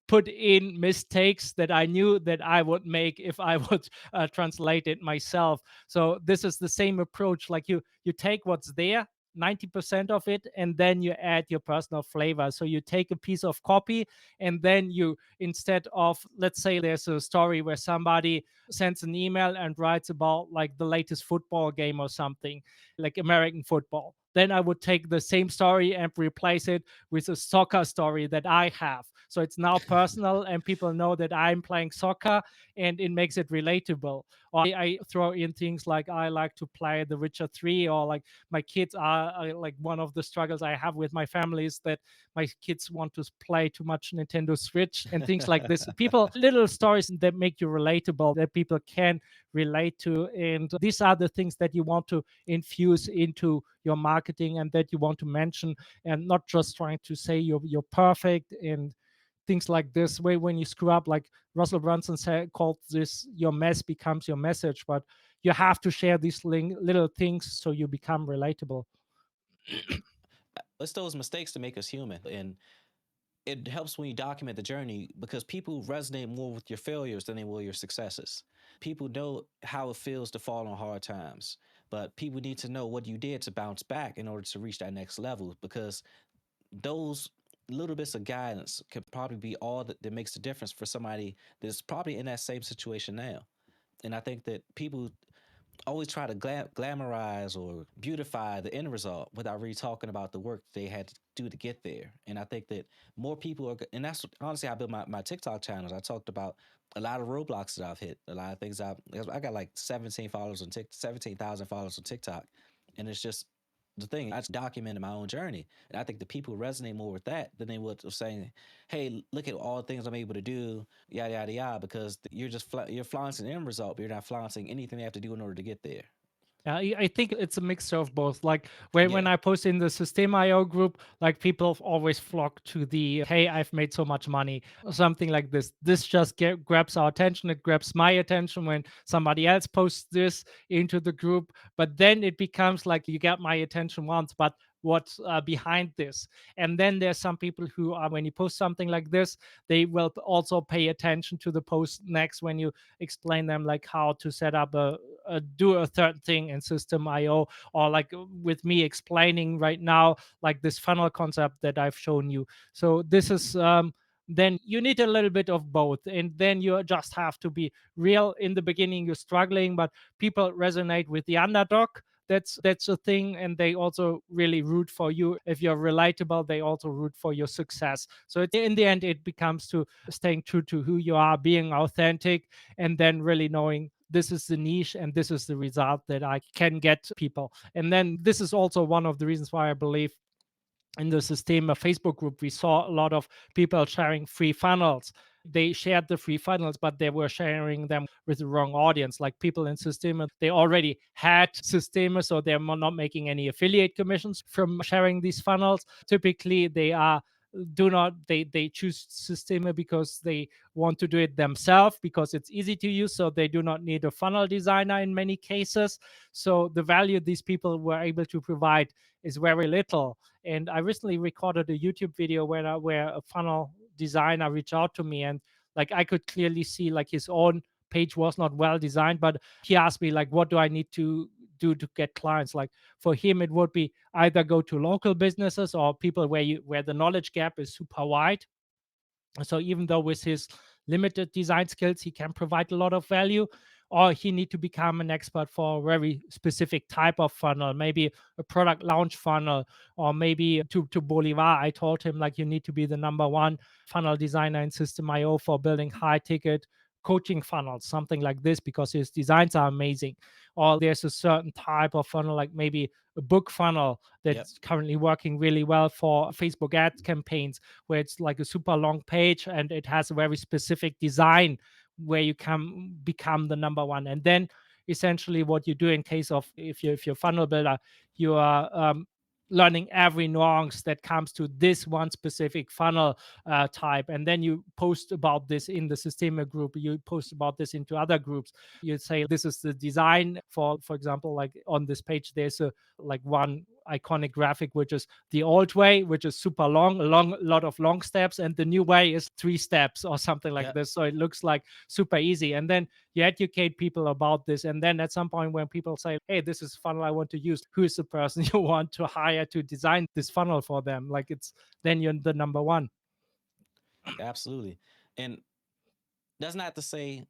put in mistakes that I knew that I would make if I would translate it myself. So this is the same approach. Like you take what's there, 90% of it, and then you add your personal flavor. So you take a piece of copy, and then you, instead of, let's say there's a story where somebody sends an email and writes about like the latest football game or something, like American football, then I would take the same story and replace it with a soccer story that I have. So it's now personal, and people know that I'm playing soccer, and it makes it relatable. Or I throw in things like I like to play The Witcher 3, or like my kids are like, one of the struggles I have with my family is that my kids want to play too much Nintendo Switch and things like this. People, little stories that make you relatable, that people can relate to. And these are the things that you want to infuse into your marketing and that you want to mention, and not just trying to say you're perfect and things like this. Way when you screw up, like Russell Brunson called this, your mess becomes your message. But you have to share these little things so you become relatable. It's those mistakes that make us human. And it helps when you document the journey because people resonate more with your failures than they will your successes. People know how it feels to fall on hard times, but people need to know what you did to bounce back in order to reach that next level because those little bits of guidance could probably be all that makes the difference for somebody that's probably in that same situation now. And I think that people always try to glamorize or beautify the end result without really talking about the work they had to do to get there. And I think that more people are, and that's honestly, I built my TikTok channels. I talked about a lot of roadblocks that I've hit, a lot of things I got like 17 followers on 17,000 followers on TikTok. And it's just the thing, I just documented my own journey. And I think the people resonate more with that than they would of saying, hey, look at all the things I'm able to do, yada, yada, yada, because you're just, you're flaunting the end result, but you're not flaunting anything they have to do in order to get there. I think it's a mixture of both. Like when Yeah. I post in the System.io group, like people always flock to the, hey, I've made so much money, or something like this. This just grabs our attention. It grabs my attention when somebody else posts this into the group. But then it becomes like you get my attention once, but what's behind this? And then there's some people who are, when you post something like this, they will also pay attention to the post next when you explain them like how to set up do a third thing in System IO, or like with me explaining right now, like this funnel concept that I've shown you. So this is then you need a little bit of both, and then you just have to be real. In the beginning you're struggling, but people resonate with the underdog. That's a thing, and they also really root for you. If you're relatable, they also root for your success. So in the end it becomes to staying true to who you are, being authentic, and then really knowing this is the niche and this is the result that I can get people. And then this is also one of the reasons why I believe in the Systema Facebook group, we saw a lot of people sharing free funnels. They shared the free funnels, but they were sharing them with the wrong audience. Like people in Systema, they already had Systema, so they're not making any affiliate commissions from sharing these funnels. Typically, they are do not they choose Systema because they want to do it themselves, because it's easy to use, so they do not need a funnel designer in many cases. So the value these people were able to provide is very little. And I recently recorded a YouTube video where a funnel designer reached out to me, and like I could clearly see like his own page was not well designed, but he asked me like, what do I need to do to get clients? Like for him it would be either go to local businesses or people where the knowledge gap is super wide. So even though with his limited design skills he can provide a lot of value, or he need to become an expert for a very specific type of funnel, maybe a product launch funnel, or maybe to Bolivar, I told him like you need to be the number one funnel designer in System.io for building high ticket coaching funnels, something like this, because his designs are amazing. Or there's a certain type of funnel, like maybe a book funnel Yep. that's currently working really well for Facebook ad campaigns, where it's like a super long page and it has a very specific design where you can become the number one. And then essentially what you do in case of, if you're a funnel builder, you are learning every nuance that comes to this one specific funnel type, and then you post about this in the Systema group, you post about this into other groups. You say this is the design for example, like on this page there's a like one iconic graphic, which is the old way, which is super long, a lot of long steps, and the new way is 3 steps or something like Yep. this, so it looks like super easy. And then you educate people about this, and then at some point when people say, hey, this is funnel I want to use, who is the person you want to hire to design this funnel for them, like it's then you're the number one. Absolutely. And that's not to say,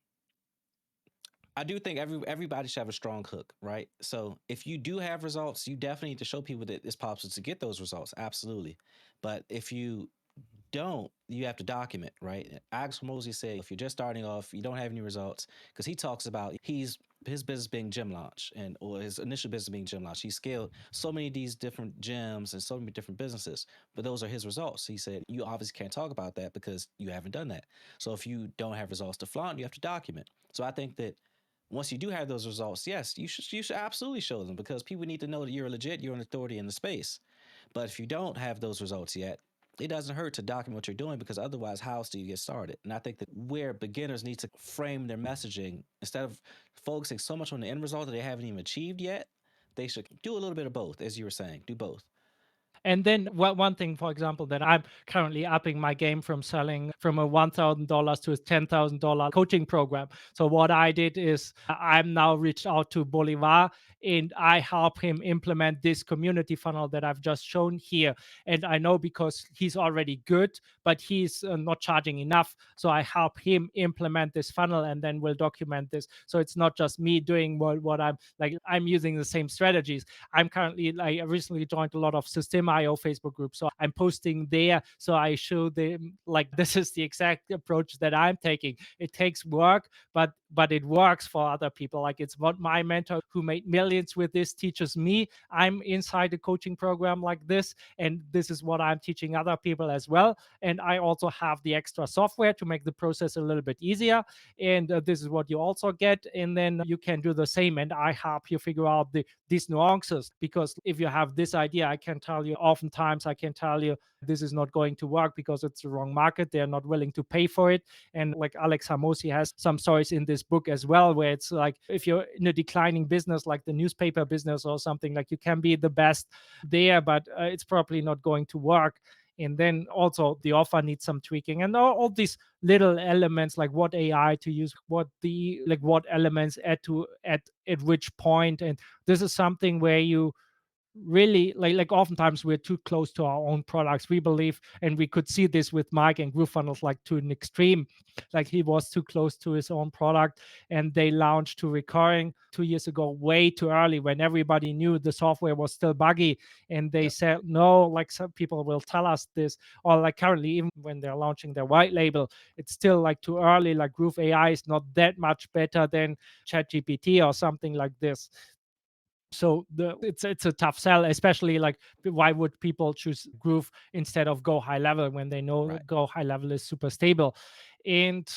I do think everybody should have a strong hook, right? So if you do have results, you definitely need to show people that it's possible to get those results. Absolutely. But if you don't, you have to document, right? Alex Mosley said, if you're just starting off, you don't have any results, because he talks about his business being gym launch, and or his initial business being gym launch. He scaled so many of these different gyms and so many different businesses, but those are his results. He said, you obviously can't talk about that because you haven't done that. So if you don't have results to flaunt, you have to document. So I think that once you do have those results, yes, you should absolutely show them, because people need to know that you're legit, you're an authority in the space. But if you don't have those results yet, it doesn't hurt to document what you're doing, because otherwise, how else do you get started? And I think that where beginners need to frame their messaging, instead of focusing so much on the end result that they haven't even achieved yet, they should do a little bit of both, as you were saying. Do both. And then one thing, for example, that I'm currently upping my game from selling from a $1,000 to a $10,000 coaching program. So what I did is I'm now reached out to Bolivar and I help him implement this community funnel that I've just shown here. And I know because he's already good, but he's not charging enough. So I help him implement this funnel and then we'll document this. So it's not just me doing what I'm like, I'm using the same strategies. I'm currently, like, I recently joined a lot of System.io Facebook groups, so I'm posting there. So I show them like this is the exact approach that I'm taking. It takes work, but it works for other people. Like it's what my mentor who made millions with this teaches me. I'm inside a coaching program like this, and this is what I'm teaching other people as well. And I also have the extra software to make the process a little bit easier. And this is what you also get. And then you can do the same. And I help you figure out these nuances, because if you have this idea, I can tell you oftentimes I can tell you this is not going to work because it's the wrong market, they're not willing to pay for it. And like Alex Hamosi has some stories in this book as well, where it's like if you're in a declining business like the newspaper business or something, like you can be the best there, but it's probably not going to work. And then also the offer needs some tweaking, and all these little elements, like what AI to use, what elements at which point. And this is something where you really like oftentimes we're too close to our own products, we believe. And we could see this with Mike and GrooveFunnels, like to an extreme. Like he was too close to his own product, and they launched to recurring 2 years ago way too early when everybody knew the software was still buggy. And they Yep. said no, like some people will tell us this. Or like currently, even when they're launching their white label, it's still like too early. Like Groove AI is not that much better than ChatGPT or something like this. So it's a tough sell, especially like why would people choose Groove instead of Go High Level when they know Right. Go High Level is super stable. And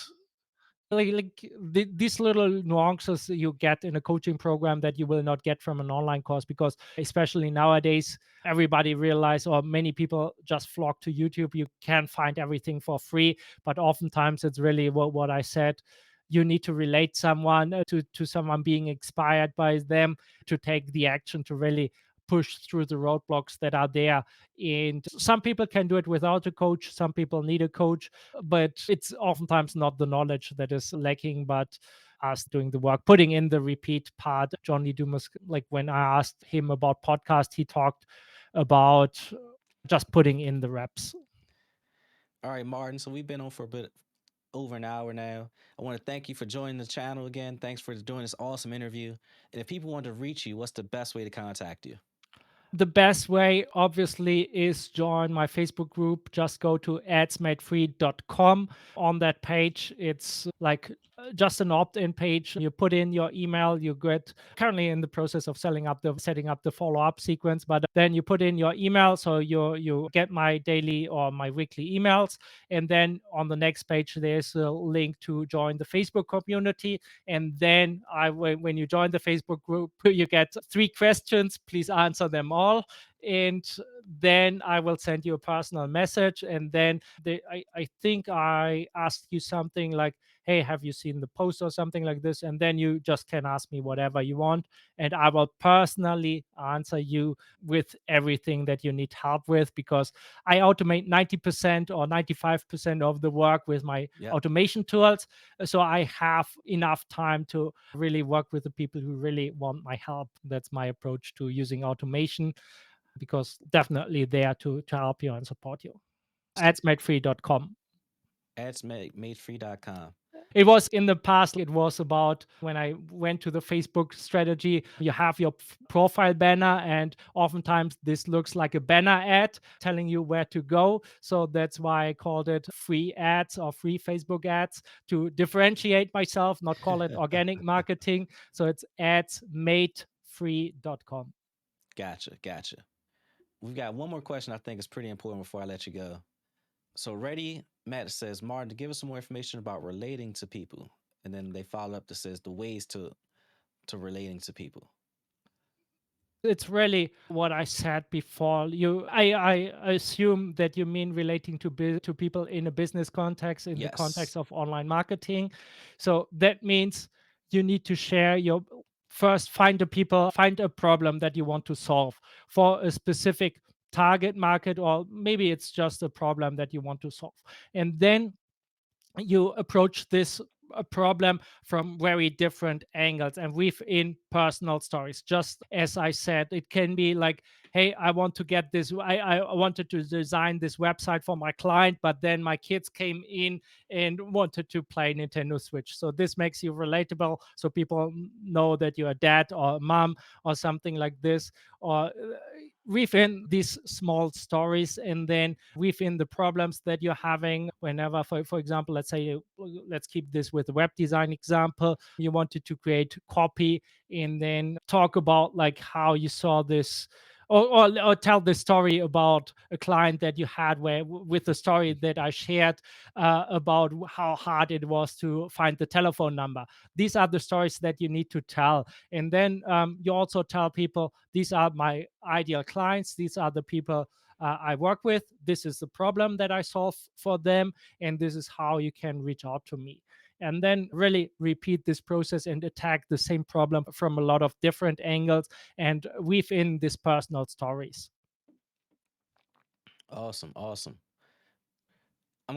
these little nuances you get in a coaching program that you will not get from an online course, because especially nowadays everybody realize, or many people just flock to YouTube. You can find everything for free, but oftentimes it's really what I said. You need to relate someone to someone, being inspired by them to take the action to really push through the roadblocks that are there. And some people can do it without a coach, some people need a coach, but it's oftentimes not the knowledge that is lacking, but us doing the work, putting in the repeat part. John Lee Dumas, like when I asked him about podcast, he talked about just putting in the reps. All right, Martin. So we've been on for a bit over an hour now. I want to thank you for joining the channel again. Thanks for doing this awesome interview. And if people want to reach you, what's the best way to contact you? The best way obviously is join my Facebook group. Just go to adsmadefree.com. On that page it's like just an opt-in page. You put in your email. You get currently in the process of setting up the follow-up sequence, but then you put in your email, so you get my daily or my weekly emails, and then on the next page there's a link to join the Facebook community. And then when you join the Facebook group, you get 3 questions. Please answer them all, and then I will send you a personal message. And then I think I asked you something like, hey, have you seen the post or something like this? And then you just can ask me whatever you want, and I will personally answer you with everything that you need help with, because I automate 90% or 95% of the work with my Yep. automation tools. So I have enough time to really work with the people who really want my help. That's my approach to using automation, because definitely there to help you and support you. Adsmadefree.com. Adsmadefree.com. It was in the past, it was about when I went to the Facebook strategy, you have your profile banner, and oftentimes this looks like a banner ad telling you where to go. So that's why I called it free ads or free Facebook ads to differentiate myself, not call it organic marketing. So it's adsmadefree.com. Gotcha. We've got one more question I think is pretty important before I let you go. So, ready, Matt says, Martin, to give us some more information about relating to people. And then they follow up that says the ways to relating to people. It's really what I said before. I assume that you mean relating to people in a business context, in the Yes. context of online marketing. So that means you need to share your first, find a problem that you want to solve for a specific target market, or maybe it's just a problem that you want to solve. And then you approach this problem from very different angles and within personal stories. Just as I said, it can be like, hey, I want to get this, I wanted to design this website for my client, but then my kids came in and wanted to play Nintendo Switch. So this makes you relatable, so people know that you're a dad or a mom or something like this. Or within these small stories, and then within the problems that you're having, whenever, for example, let's keep this with the web design example, you wanted to create copy, and then talk about like how you saw this, or tell the story about a client that you had, where with the story that I shared about how hard it was to find the telephone number. These are the stories that you need to tell. And then you also tell people, these are my ideal clients, these are the people I work with, this is the problem that I solve for them, and this is how you can reach out to me. And then really repeat this process and attack the same problem from a lot of different angles and within these personal stories. Awesome. I'm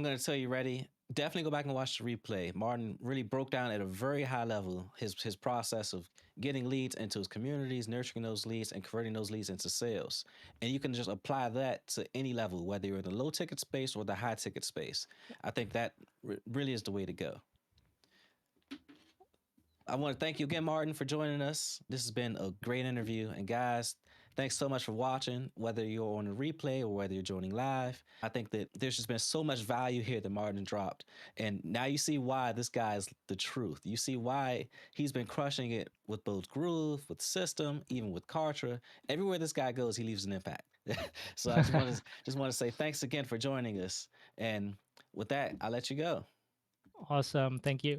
going to tell you, ready? Definitely go back and watch the replay. Martin really broke down at a very high level his process of getting leads into his communities, nurturing those leads, and converting those leads into sales. And you can just apply that to any level, whether you're in the low ticket space or the high ticket space. I think that really is the way to go. I want to thank you again, Martin, for joining us. This has been a great interview. And guys, thanks so much for watching, whether you're on a replay or whether you're joining live. I think that there's just been so much value here that Martin dropped. And now you see why this guy is the truth. You see why he's been crushing it with both Groove, with System, even with Kartra. Everywhere this guy goes, he leaves an impact. So I just want to say thanks again for joining us. And with that, I'll let you go. Awesome. Thank you.